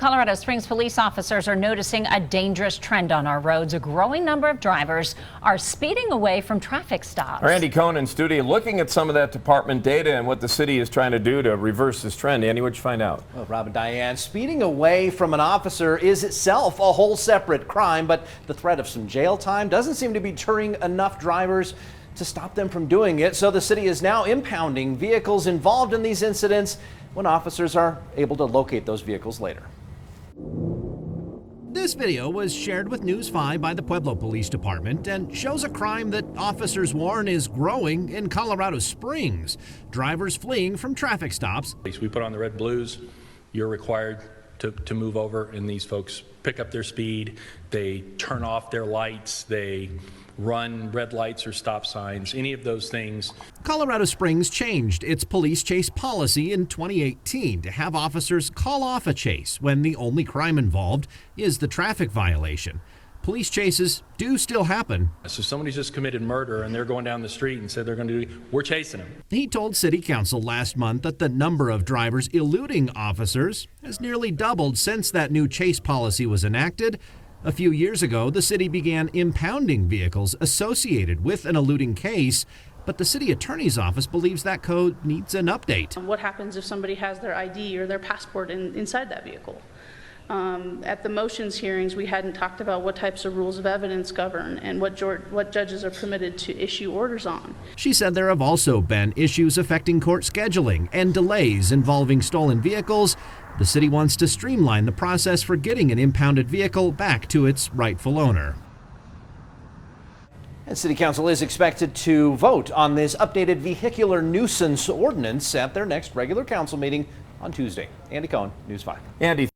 Colorado Springs police officers are noticing a dangerous trend on our roads. A growing number of drivers are speeding away from traffic stops. Andy Koen in studio looking at some of that department data and what the city is trying to do to reverse this trend. Andy, what'd you find out? Well, Rob and Diane, speeding away from an officer is itself a whole separate crime, but the threat of some jail time doesn't seem to be deterring enough drivers to stop them from doing it. So the city is now impounding vehicles involved in these incidents when officers are able to locate those vehicles later. This video was shared with News 5 by the Pueblo Police Department and shows a crime that officers warn is growing in Colorado Springs. Drivers fleeing from traffic stops. We put on the red blues. You're required to move over, and these folks pick up their speed. They turn off their lights. They run red lights or stop signs, any of those things. Colorado Springs changed its police chase policy in 2018 to have officers call off a chase when the only crime involved is the traffic violation. Police chases do still happen. So somebody's just committed murder and they're going down the street and said they're going to do, we're chasing them. He told City Council last month that the number of drivers eluding officers has nearly doubled since that new chase policy was enacted. A few years ago, the city began impounding vehicles associated with an eluding case, but the city attorney's office believes that code needs an update. What happens if somebody has their ID or their passport inside that vehicle? At the motions hearings, we hadn't talked about what types of rules of evidence govern and what judges are permitted to issue orders on. She said there have also been issues affecting court scheduling and delays involving stolen vehicles. The city wants to streamline the process for getting an impounded vehicle back to its rightful owner. And City Council is expected to vote on this updated vehicular nuisance ordinance at their next regular council meeting on Tuesday. Andy Koen, News 5. Andy.